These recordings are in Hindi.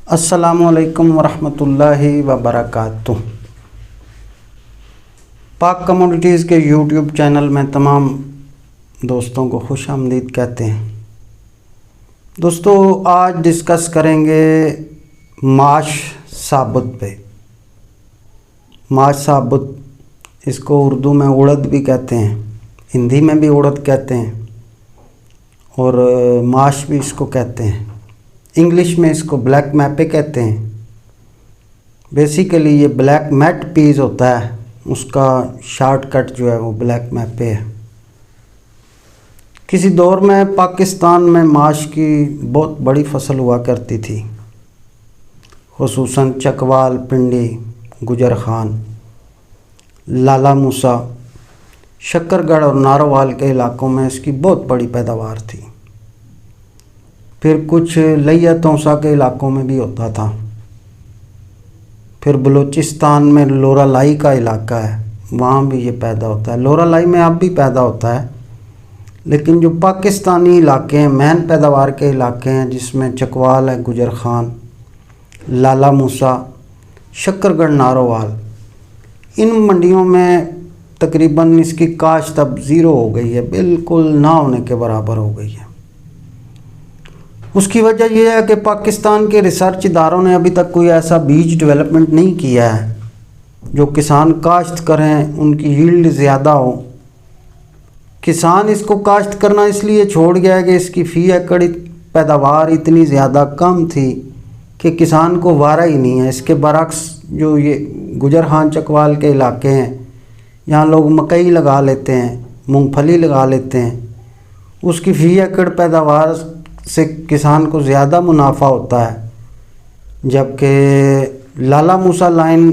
अस्सलामुअलैकुम वरहमतुल्लाहि वबरकातुह। पाक कमोडिटीज़ के यूट्यूब चैनल में तमाम दोस्तों को खुश आमदीद कहते हैं। दोस्तों, आज डिस्कस करेंगे माश साबुत पे। माश साबुत, इसको उर्दू में उड़द भी कहते हैं, हिंदी में भी उड़द कहते हैं और माश भी इसको कहते हैं। इंग्लिश में इसको ब्लैक मैपे कहते हैं। बेसिकली ये ब्लैक मैट पीस होता है, उसका शॉर्टकट जो है वो ब्लैक मैपे है। किसी दौर में पाकिस्तान में माश की बहुत बड़ी फसल हुआ करती थी, खुसूसन चकवाल, पिंडी, गुजर खान, लाला मूसा, शक्करगढ़ और नारोवाल के इलाकों में इसकी बहुत बड़ी पैदावार थी। फिर कुछ लिया तौसा के इलाकों में भी होता था। फिर बलूचिस्तान में लोरालाई का इलाका है, वहाँ भी ये पैदा होता है। लोरालाई में अब भी पैदा होता है, लेकिन जो पाकिस्तानी इलाके हैं, मेन पैदावार के इलाके हैं, जिसमें चकवाल है, गुजर खान, लाला मूसा, शक्करगढ़, नारोवाल, इन मंडियों में तकरीबन इसकी काश्त अब ज़ीरो हो गई है, बिल्कुल ना होने के बराबर हो गई है। उसकी वजह यह है कि पाकिस्तान के रिसर्च इदारों ने अभी तक कोई ऐसा बीज डेवलपमेंट नहीं किया है जो किसान काश्त करें, उनकी यील्ड ज़्यादा हो। किसान इसको काश्त करना इसलिए छोड़ गया है कि इसकी फ़ी एकड़ पैदावार इतनी ज़्यादा कम थी कि किसान को वारा ही नहीं है। इसके बरक्स जो ये गुजर खान चकवाल के इलाके हैं, यहाँ लोग मकई लगा लेते हैं, मूंगफली लगा लेते हैं, उसकी फ़ी एकड़ पैदावार से किसान को ज़्यादा मुनाफा होता है। जबकि लाला मूसा लाइन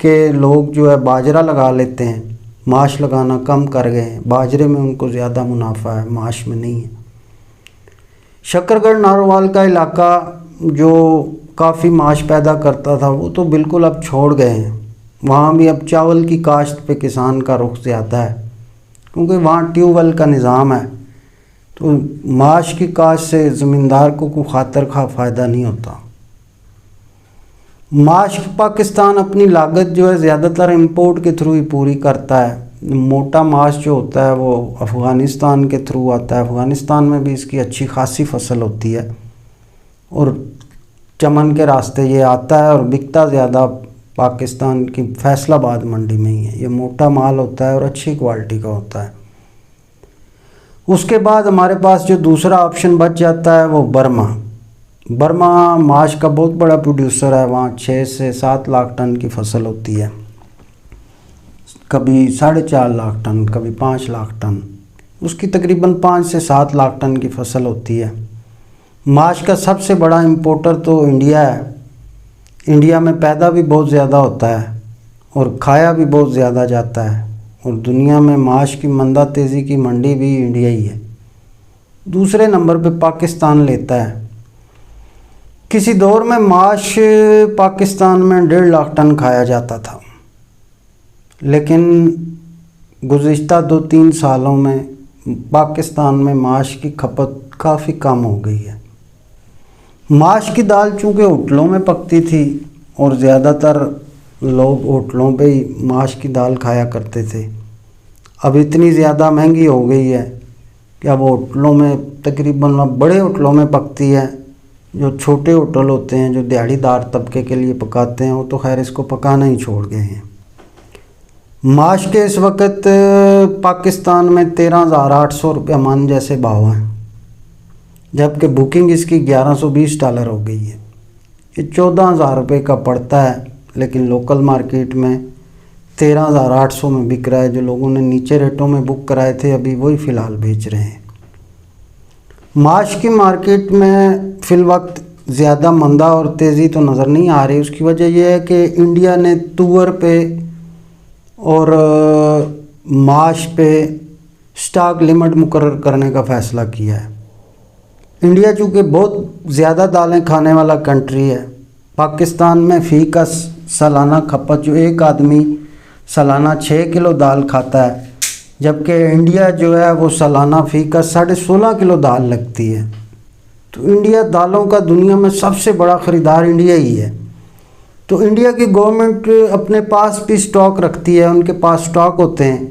के लोग जो है बाजरा लगा लेते हैं, माश लगाना कम कर गए हैं। बाजरे में उनको ज़्यादा मुनाफा है, माश में नहीं है। शक्करगढ़ नारोवाल का इलाका जो काफ़ी माश पैदा करता था, वो तो बिल्कुल अब छोड़ गए हैं। वहाँ भी अब चावल की काश्त पे किसान का रुख ज़्यादा है, क्योंकि वहाँ ट्यूबवेल का निज़ाम है। तो माश की काश्त से ज़मींदार को कोई खातर खा फ़ायदा नहीं होता। माश पाकिस्तान अपनी लागत जो है ज़्यादातर इंपोर्ट के थ्रू ही पूरी करता है। मोटा माश जो होता है वो अफ़गानिस्तान के थ्रू आता है। अफ़गानिस्तान में भी इसकी अच्छी खासी फसल होती है और चमन के रास्ते ये आता है और बिकता ज़्यादा पाकिस्तान की फैसलाबाद मंडी में ही है। ये मोटा माल होता है और अच्छी क्वालिटी का होता है। उसके बाद हमारे पास जो दूसरा ऑप्शन बच जाता है वो बर्मा माश का बहुत बड़ा प्रोड्यूसर है। वहाँ 6 से 7 लाख टन की फसल होती है, कभी 4.5 लाख टन, कभी 5 लाख टन। उसकी तकरीबन 5 से 7 लाख टन की फसल होती है। माश का सबसे बड़ा इंपोर्टर तो इंडिया है। इंडिया में पैदा भी बहुत ज़्यादा होता है और खाया भी बहुत ज़्यादा जाता है, और दुनिया में माश की मंदा तेज़ी की मंडी भी इंडिया ही है। दूसरे नंबर पे पाकिस्तान लेता है। किसी दौर में माश पाकिस्तान में 1.5 लाख टन खाया जाता था, लेकिन गुज़िश्ता 2-3 सालों में पाकिस्तान में माश की खपत काफ़ी कम हो गई है। माश की दाल चूँकि होटलों में पकती थी और ज़्यादातर लोग होटलों पे ही माश की दाल खाया करते थे, अब इतनी ज़्यादा महंगी हो गई है कि अब होटलों में तकरीबन बड़े होटलों में पकती है। जो छोटे होटल होते हैं जो दिहाड़ीदार तबके के लिए पकाते हैं, वो तो खैर इसको पकाना ही छोड़ गए हैं। माश के इस वक्त पाकिस्तान में 13,800 रुपये मन जैसे भाव हैं, जबकि बुकिंग इसकी $1120 हो गई है। ये 14,000 रुपये का पड़ता है, लेकिन लोकल मार्केट में 13,800 में बिक रहा है। जो लोगों ने नीचे रेटों में बुक कराए थे, अभी वही फ़िलहाल बेच रहे हैं। माश की मार्केट में फ़िल वक्त ज़्यादा मंदा और तेज़ी तो नज़र नहीं आ रही। उसकी वजह यह है कि इंडिया ने तुअर पे और माश पे स्टॉक लिमिट मुकर्रर करने का फ़ैसला किया है। इंडिया चूँकि बहुत ज़्यादा दालें खाने वाला कंट्री है, पाकिस्तान में फ़ी का सालाना खपत जो एक आदमी सालाना 6 किलो दाल खाता है, जबकि इंडिया जो है वो सालाना फ़ी का 16.5 किलो दाल लगती है। तो इंडिया दालों का दुनिया में सबसे बड़ा ख़रीदार इंडिया ही है। तो इंडिया की गवर्नमेंट अपने पास भी स्टॉक रखती है, उनके पास स्टॉक होते हैं।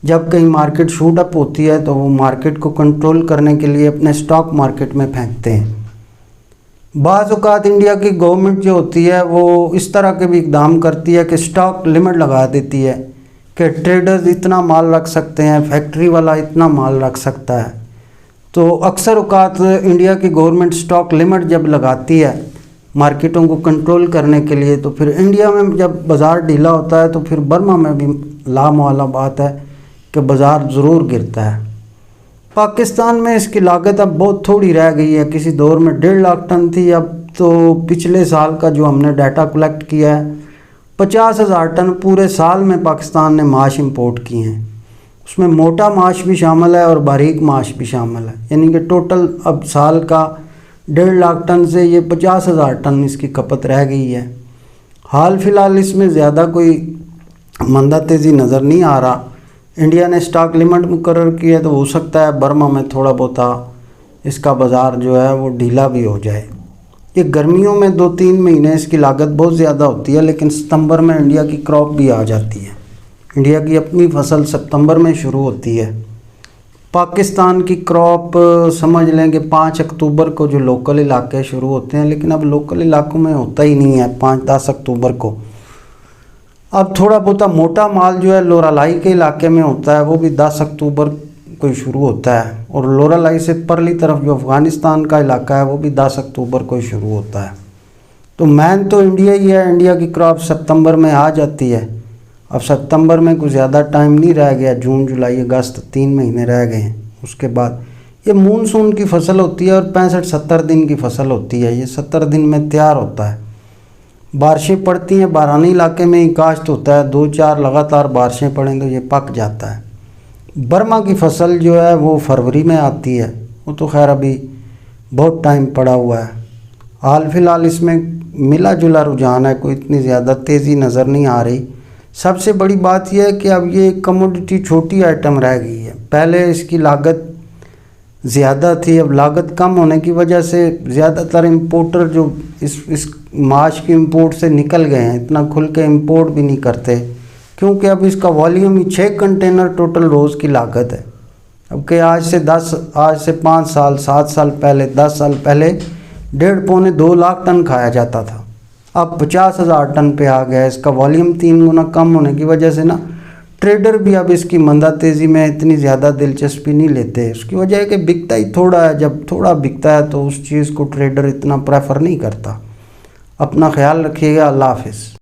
जब कहीं मार्केट शूट अप होती है तो वो मार्केट को कंट्रोल करने के लिए अपने स्टॉक मार्केट में फेंकते हैं। बाज़ औक़ात इंडिया की गवर्नमेंट जो होती है वो इस तरह के भी इक़दाम करती है कि स्टॉक लिमिट लगा देती है कि ट्रेडर्स इतना माल रख सकते हैं, फैक्ट्री वाला इतना माल रख सकता है। तो अक्सर औक़ात इंडिया की गवर्नमेंट स्टॉक लिमिट जब लगाती है मार्केटों को कंट्रोल करने के लिए, तो फिर इंडिया में जब बाज़ार ढीला होता है तो फिर बर्मा में भी लामवाला बात है कि बाज़ार ज़रूर गिरता है। पाकिस्तान में इसकी लागत अब बहुत थोड़ी रह गई है। किसी दौर में 1.5 लाख टन थी, अब तो पिछले साल का जो हमने डाटा कलेक्ट किया है 50,000 टन पूरे साल में पाकिस्तान ने माश इंपोर्ट किए हैं। उसमें मोटा माश भी शामिल है और बारीक माश भी शामिल है, यानी कि टोटल अब साल का 1.5 लाख टन से ये 50,000 टन इसकी खपत रह गई है। हाल फिलहाल इसमें ज़्यादा कोई मंदा तेज़ी नज़र नहीं आ रहा। इंडिया ने स्टॉक लिमिट मुकर्रर की है तो हो सकता है बर्मा में थोड़ा बहुत इसका बाज़ार जो है वो ढीला भी हो जाए। ये गर्मियों में 2-3 महीने इसकी लागत बहुत ज़्यादा होती है, लेकिन सितंबर में इंडिया की क्रॉप भी आ जाती है। इंडिया की अपनी फसल सितंबर में शुरू होती है। पाकिस्तान की क्रॉप समझ लें कि 5 अक्टूबर को जो लोकल इलाके शुरू होते हैं, लेकिन अब लोकल इलाकों में होता ही नहीं है 5-10 अक्टूबर को। अब थोड़ा बहुत मोटा माल जो है लोरालाई के इलाके में होता है, वो भी 10 अक्टूबर को शुरू होता है, और लोरालाई से परली तरफ जो अफ़गानिस्तान का इलाका है वो भी 10 अक्टूबर को शुरू होता है। तो मैन तो इंडिया ही है। इंडिया की क्रॉप सितंबर में आ जाती है। अब सितंबर में कुछ ज़्यादा टाइम नहीं रह गया, जून जुलाई अगस्त 3 महीने रह गए हैं। उसके बाद ये मानसून की फसल होती है और 65-70 दिन की फसल होती है। ये 70 दिन में तैयार होता है। बारिशें पड़ती हैं, बारानी इलाके में ही काश्त होता है, 2-4 लगातार बारिशें पड़ें तो ये पक जाता है। बर्मा की फसल जो है वो फरवरी में आती है, वो तो खैर अभी बहुत टाइम पड़ा हुआ है। हाल फिलहाल इसमें मिला जुला रुझान है, कोई इतनी ज़्यादा तेज़ी नज़र नहीं आ रही। सबसे बड़ी बात यह है कि अब ये कमोडिटी छोटी आइटम रह गई है। पहले इसकी लागत ज़्यादा थी, अब लागत कम होने की वजह से ज़्यादातर इंपोर्टर जो इस माश की इंपोर्ट से निकल गए हैं, इतना खुल के इंपोर्ट भी नहीं करते, क्योंकि अब इसका वॉल्यूम ही 6 कंटेनर टोटल रोज़ की लागत है। अब के आज से 5 साल 7 साल पहले 10 साल पहले 1.5-2 लाख टन खाया जाता था, अब 50,000 टन पे आ गया। इसका वॉल्यूम 3 गुना कम होने की वजह से ना ट्रेडर भी अब इसकी मंदा तेज़ी में इतनी ज़्यादा दिलचस्पी नहीं लेते। उसकी वजह है कि बिकता ही थोड़ा है। जब थोड़ा बिकता है तो उस चीज़ को ट्रेडर इतना प्रेफर नहीं करता। अपना ख्याल रखिएगा। अल्लाह हाफ़िज़।